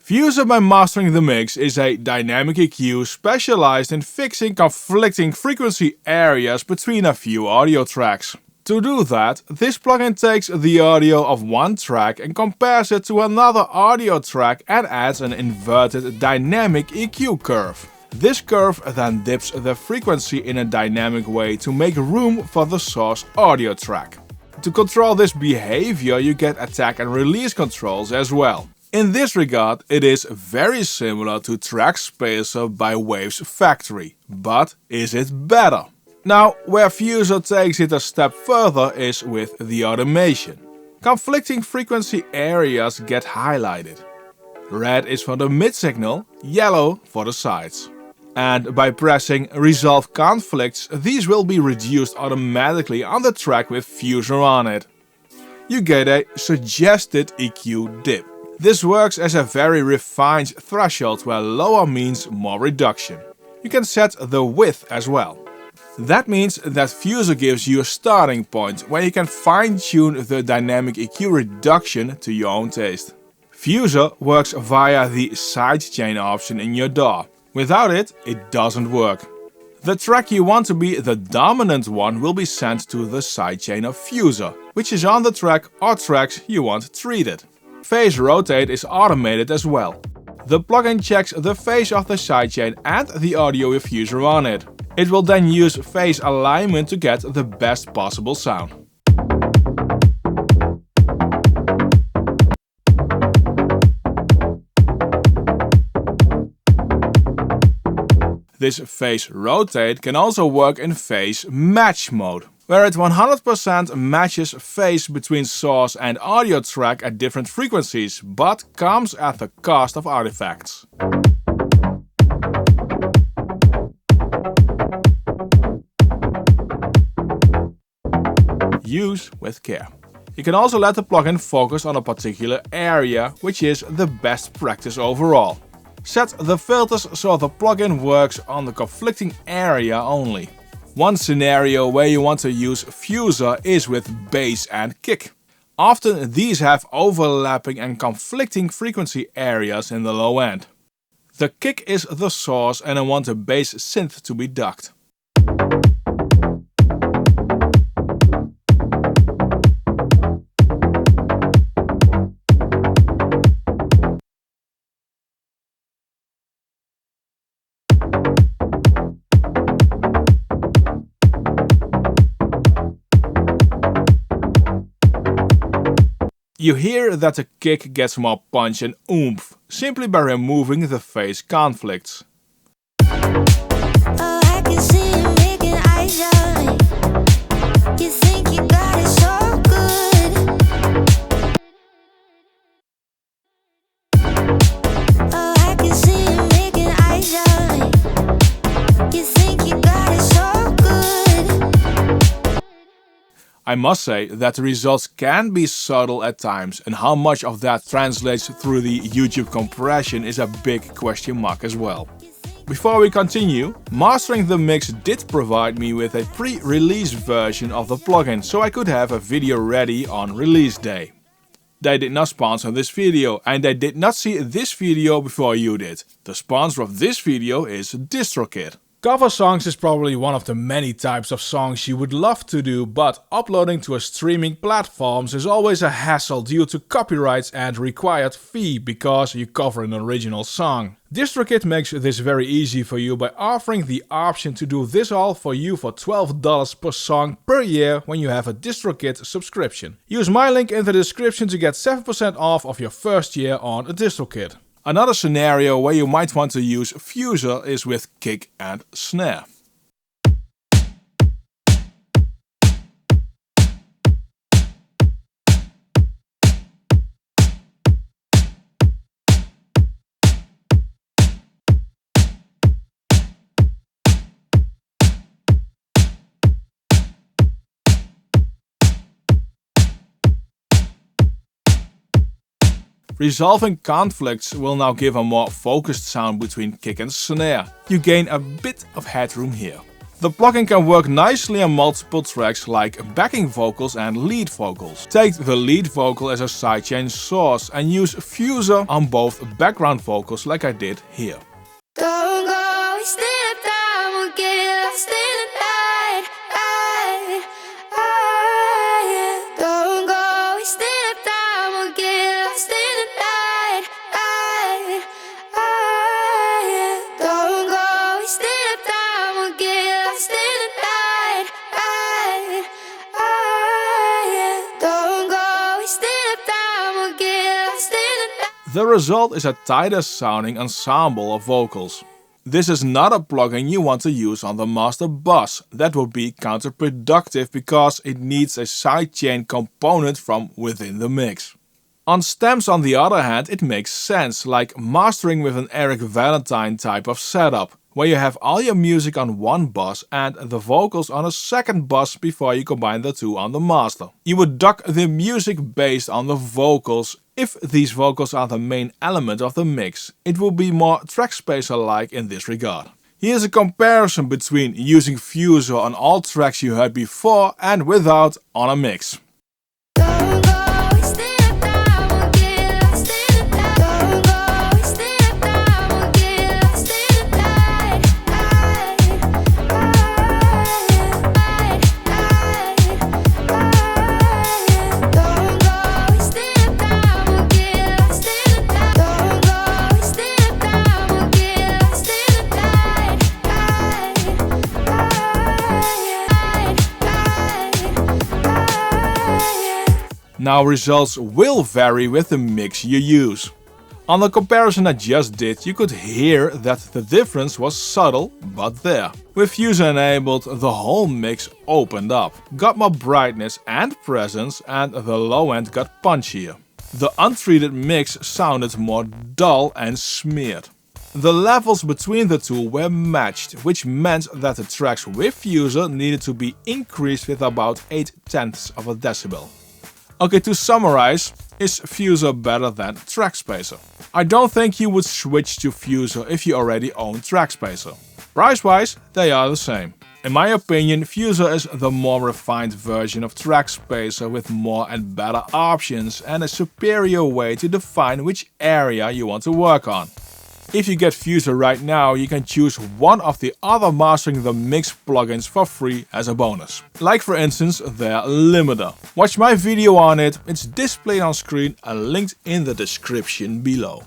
Fuser by Mastering the Mix is a dynamic EQ specialized in fixing conflicting frequency areas between a few audio tracks. To do that, this plugin takes the audio of one track and compares it to another audio track and adds an inverted dynamic EQ curve. This curve then dips the frequency in a dynamic way to make room for the source audio track. To control this behavior, you get attack and release controls as well. In this regard, it is very similar to TrackSpacer by WavesFactory, but is it better? Now, where Fuser takes it a step further is with the automation. Conflicting frequency areas get highlighted. Red is for the mid signal, yellow for the sides. And by pressing Resolve Conflicts, these will be reduced automatically on the track with Fuser on it. You get a suggested EQ dip. This works as a very refined threshold where lower means more reduction. You can set the width as well. That means that Fuser gives you a starting point where you can fine-tune the dynamic EQ reduction to your own taste. Fuser works via the sidechain option in your DAW. Without it, it doesn't work. The track you want to be the dominant one will be sent to the sidechain of Fuser, which is on the track or tracks you want treated. Phase rotate is automated as well. The plugin checks the phase of the sidechain and the audio with Fuser on it. It will then use phase alignment to get the best possible sound. This phase rotate can also work in phase match mode, where it 100% matches phase between source and audio track at different frequencies, but comes at the cost of artifacts. Use with care. You can also let the plugin focus on a particular area, which is the best practice overall. Set the filters so the plugin works on the conflicting area only. One scenario where you want to use Fuser is with bass and kick. Often these have overlapping and conflicting frequency areas in the low end. The kick is the source and I want the bass synth to be ducked. You hear that the kick gets more punch and oomph, simply by removing the phase conflicts. Oh, I can see you making eyes on me. You think you got it so good. Oh, I can see you making eyes on me. You think you got it so good. I must say that the results can be subtle at times, and how much of that translates through the YouTube compression is a big question mark as well. Before we continue, Mastering the Mix did provide me with a pre-release version of the plugin, so I could have a video ready on release day. They did not sponsor this video, and they did not see this video before you did. The sponsor of this video is DistroKid. Cover songs is probably one of the many types of songs you would love to do, but uploading to a streaming platforms is always a hassle due to copyrights and required fee because you cover an original song. DistroKid makes this very easy for you by offering the option to do this all for you for $12 per song per year when you have a DistroKid subscription. Use my link in the description to get 7% off of your first year on a DistroKid. Another scenario where you might want to use Fuser is with kick and snare. Resolving conflicts will now give a more focused sound between kick and snare. You gain a bit of headroom here. The plugin can work nicely on multiple tracks like backing vocals and lead vocals. Take the lead vocal as a sidechain source and use Fuser on both background vocals like I did here. Don't go wasting time, we'll get lost in the night. Don't go wasting time, we'll get lost in the night. Don't go wasting time, we'll get lost in the night. Don't go wasting time, we'll get lost in the night. The result is a tighter sounding ensemble of vocals. This is not a plugin you want to use on the master bus. That would be counterproductive because it needs a sidechain component from within the mix. On stems, on the other hand, it makes sense, like mastering with an Eric Valentine type of setup, where you have all your music on one bus and the vocals on a second bus before you combine the two on the master. You would duck the music based on the vocals. If these vocals are the main element of the mix, it will be more TrackSpacer-like in this regard. Here's a comparison between using Fuser on all tracks you heard before and without on a mix. Don't go wasting time, we'll get lost in the night. Don't go wasting time, we'll get lost in the night. Don't go wasting time, we'll get lost in the night. Don't go wasting time, we'll get lost in the night. Now results will vary with the mix you use. On the comparison I just did, you could hear that the difference was subtle, but there. With Fuser enabled, the whole mix opened up, got more brightness and presence, and the low end got punchier. The untreated mix sounded more dull and smeared. The levels between the two were matched, which meant that the tracks with Fuser needed to be increased with about 0.8 of a decibel. Okay, to summarize, is Fuser better than TrackSpacer? I don't think you would switch to Fuser if you already own TrackSpacer. Price-wise, they are the same. In my opinion, Fuser is the more refined version of TrackSpacer with more and better options and a superior way to define which area you want to work on. If you get Fuser right now, you can choose one of the other Mastering the Mix plugins for free as a bonus. Like for instance their limiter. Watch my video on it, it's displayed on screen and linked in the description below.